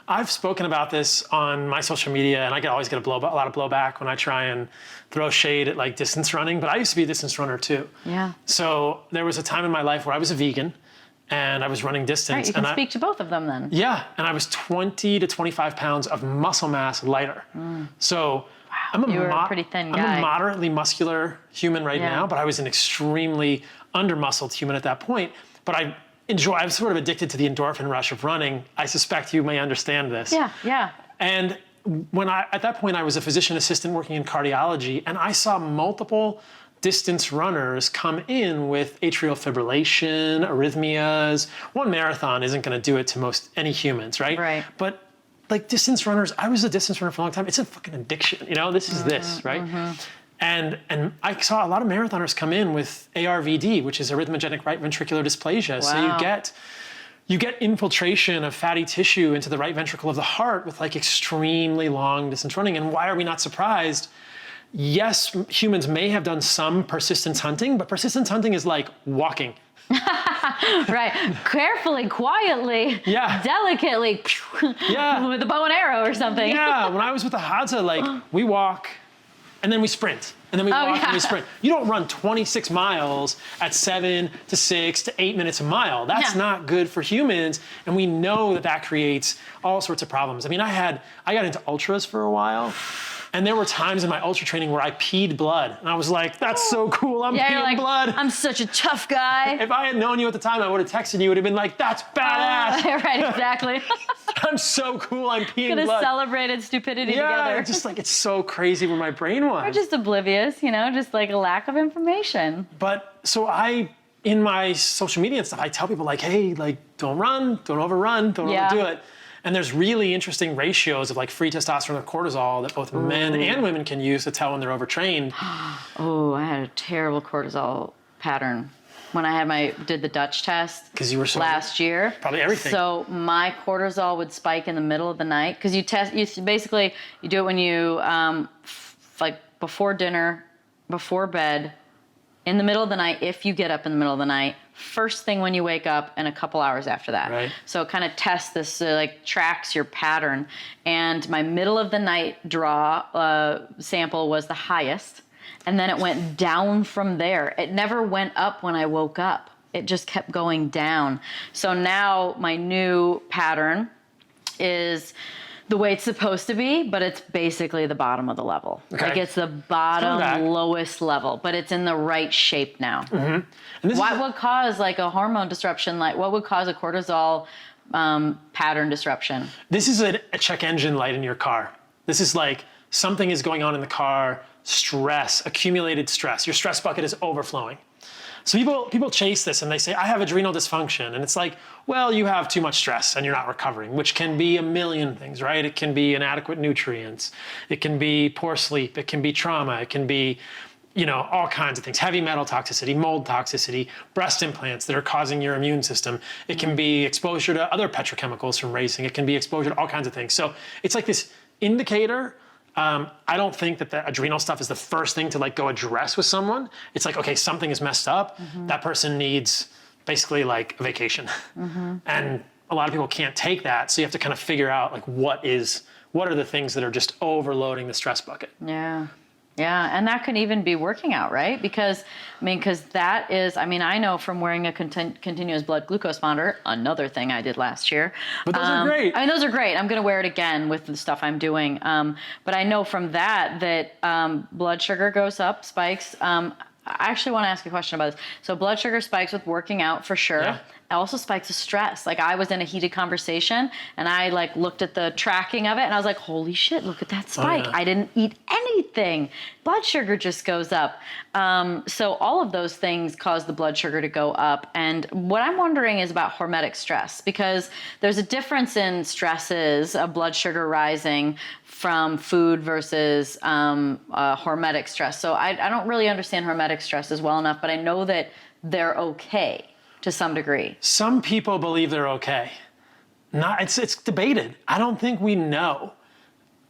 I've spoken about this on my social media, and I always get a lot of blowback when I try and throw shade at like distance running, but I used to be a distance runner too. Yeah. So there was a time in my life where I was a vegan and I was running distance. Right, you can speak to both of them then. Yeah, and I was 20 to 25 pounds of muscle mass lighter. So I'm a pretty thin guy. I'm a moderately muscular human right now, but I was an extremely under-muscled human at that point. But I was sort of addicted to the endorphin rush of running. I suspect you may understand this. Yeah, yeah. And at that point, I was a physician assistant working in cardiology, and I saw multiple distance runners come in with atrial fibrillation, arrhythmias. One marathon isn't going to do it to any humans, right? Right. But like distance runners, I was a distance runner for a long time. It's a fucking addiction, this is this, right? And I saw a lot of marathoners come in with ARVD, which is arrhythmogenic right ventricular dysplasia. Wow. So you get infiltration of fatty tissue into the right ventricle of the heart with like extremely long distance running. And why are we not surprised? Yes, humans may have done some persistence hunting, but persistence hunting is like walking. Right. Carefully, quietly, delicately, with a bow and arrow or something. Yeah, when I was with the Hadza, like we walk and then we sprint. And then we walk and we sprint. You don't run 26 miles at 7 to 6 to 8 minutes a mile. That's not good for humans. And we know that creates all sorts of problems. I mean, I got into ultras for a while. And there were times in my ultra training where I peed blood. And I was like, that's so cool, I'm peeing blood. I'm such a tough guy. If I had known you at the time, I would have texted you, would have been like, that's badass. Right, exactly. I'm so cool, I'm peeing blood. Could have celebrated stupidity together. Yeah, just like, it's so crazy where my brain was. We're just oblivious, just like a lack of information. But so in my social media and stuff, I tell people like, hey, like, don't run, don't overrun, don't overdo it. And there's really interesting ratios of like free testosterone or cortisol that both men and women can use to tell when they're overtrained. Oh, I had a terrible cortisol pattern when I did the Dutch test. Because you were so last year. Probably everything. So my cortisol would spike in the middle of the night because you do it when you like before dinner, before bed, in the middle of the night. If you get up in the middle of the night. First thing when you wake up and a couple hours after that. Right. So it kind of tests this, tracks your pattern. And my middle of the night draw sample was the highest. And then it went down from there. It never went up when I woke up. It just kept going down. So now my new pattern is the way it's supposed to be, but it's basically the bottom of the level. Okay. Like it's the bottom lowest level, but it's in the right shape now. Mm-hmm. And what would cause like a hormone disruption? Like what would cause a cortisol pattern disruption? This is a check engine light in your car. This is like something is going on in the car, stress, accumulated stress. Your stress bucket is overflowing. So people chase this and they say, I have adrenal dysfunction. And it's like, well, you have too much stress and you're not recovering, which can be a million things, right? It can be inadequate nutrients. It can be poor sleep. It can be trauma. It can be, all kinds of things. Heavy metal toxicity, mold toxicity, breast implants that are causing your immune system. It can be exposure to other petrochemicals from racing. It can be exposure to all kinds of things. So it's like this indicator. I don't think that the adrenal stuff is the first thing to like go address with someone. It's like, okay, something is messed up. Mm-hmm. That person needs basically like a vacation. Mm-hmm. And a lot of people can't take that. So you have to kind of figure out like what are the things that are just overloading the stress bucket. Yeah. Yeah, and that could even be working out, right? Because that is, I know from wearing a continuous blood glucose monitor, another thing I did last year. But those are great. Those are great. I'm going to wear it again with the stuff I'm doing. But I know from that blood sugar goes up, spikes. I actually want to ask a question about this. So blood sugar spikes with working out for sure. Yeah. It also spikes with stress. Like I was in a heated conversation and I like looked at the tracking of it and I was like, holy shit, look at that spike. Oh, yeah. I didn't eat anything. Blood sugar just goes up. So all of those things cause the blood sugar to go up. And what I'm wondering is about hormetic stress, because there's a difference in stresses of blood sugar rising from food versus hormetic stress. So I don't really understand hormetic stresses well enough, but I know that they're okay to some degree. Some people believe they're okay. It's debated. I don't think we know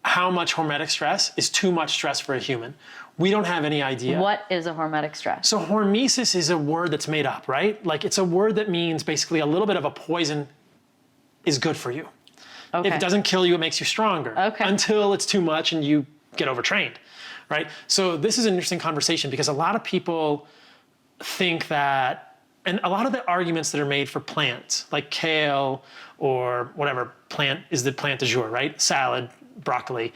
how much hormetic stress is too much stress for a human. We don't have any idea. What is a hormetic stress? So hormesis is a word that's made up, right? Like it's a word that means basically a little bit of a poison is good for you. Okay. If it doesn't kill you, it makes you stronger. Okay. Until it's too much and you get overtrained, right? So this is an interesting conversation because a lot of people think that, and a lot of the arguments that are made for plants, like kale or whatever plant is the plant du jour, right? Salad, broccoli,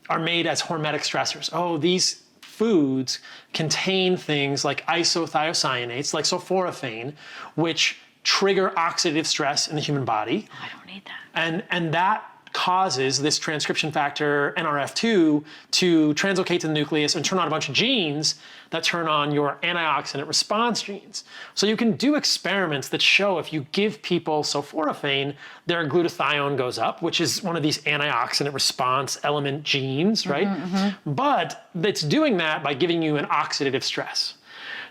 are made as hormetic stressors. Oh, these foods contain things like isothiocyanates, like sulforaphane, which trigger oxidative stress in the human body. Oh, I don't need that. And that causes this transcription factor NRF2 to translocate to the nucleus and turn on a bunch of genes that turn on your antioxidant response genes. So you can do experiments that show if you give people sulforaphane, their glutathione goes up, which is one of these antioxidant response element genes, right? But it's doing that by giving you an oxidative stress.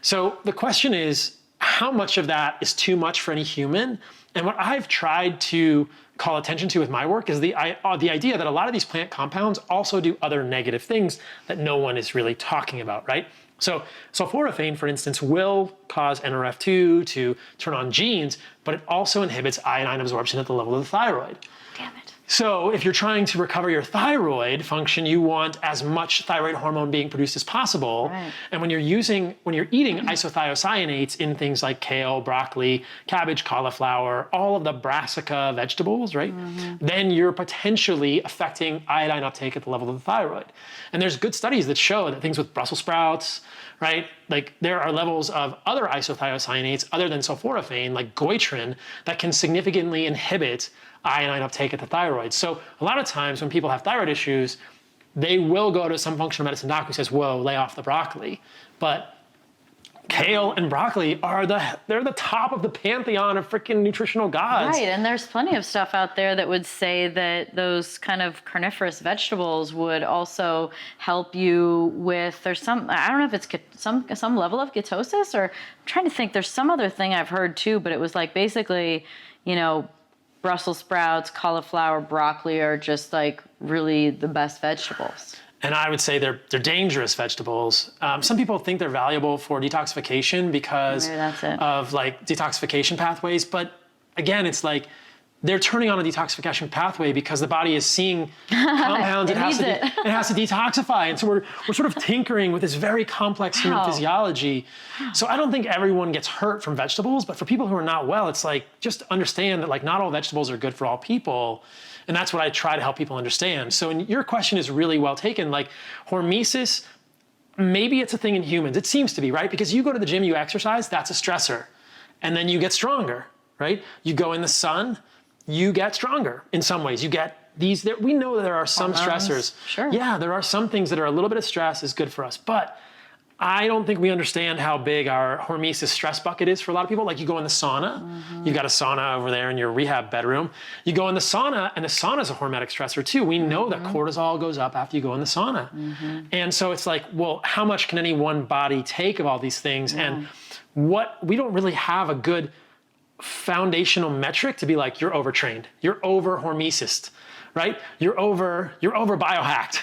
So the question is, how much of that is too much for any human? And what I've tried to call attention to with my work is the idea that a lot of these plant compounds also do other negative things that no one is really talking about, right? So sulforaphane, for instance, will cause NRF2 to turn on genes, but it also inhibits iodine absorption at the level of the thyroid. Damn it. So if you're trying to recover your thyroid function, you want as much thyroid hormone being produced as possible. Right. And when you're eating isothiocyanates in things like kale, broccoli, cabbage, cauliflower, all of the brassica vegetables, right? Then you're potentially affecting iodine uptake at the level of the thyroid. And there's good studies that show that things with Brussels sprouts, right? Like there are levels of other isothiocyanates other than sulforaphane, like goitrin, that can significantly inhibit iodine uptake at the thyroid. So a lot of times when people have thyroid issues, they will go to some functional medicine doc who says, whoa, lay off the broccoli. But kale and broccoli they're the top of the pantheon of freaking nutritional gods. Right, and there's plenty of stuff out there that would say that those kind of carnivorous vegetables would also help you with, there's some, I don't know if it's some level of ketosis, or I'm trying to think, there's some other thing I've heard too, but it was like basically, you know, Brussels sprouts, cauliflower, broccoli are just like really the best vegetables. And I would say they're dangerous vegetables. Some people think they're valuable for detoxification because of like detoxification pathways. But again, it's like they're turning on a detoxification pathway because the body is seeing compounds it has to detoxify. And so we're sort of tinkering with this very complex human physiology. So I don't think everyone gets hurt from vegetables, but for people who are not well, it's like, just understand that like not all vegetables are good for all people. And that's what I try to help people understand. So your question is really well taken. Like hormesis, maybe it's a thing in humans. It seems to be, right? Because you go to the gym, you exercise, that's a stressor. And then you get stronger, right? You go in the sun, you get stronger in some ways. You get these, we know that there are some stressors. Sure. Yeah, there are some things that are a little bit of stress is good for us. But I don't think we understand how big our hormesis stress bucket is for a lot of people. Like you go in the sauna, you've got a sauna over there in your rehab bedroom. You go in the sauna, and the sauna is a hormetic stressor too. We know that cortisol goes up after you go in the sauna. And so it's like, well, how much can any one body take of all these things? And we don't really have a good foundational metric to be like, you're overtrained, you're over hormesis, right? You're over biohacked,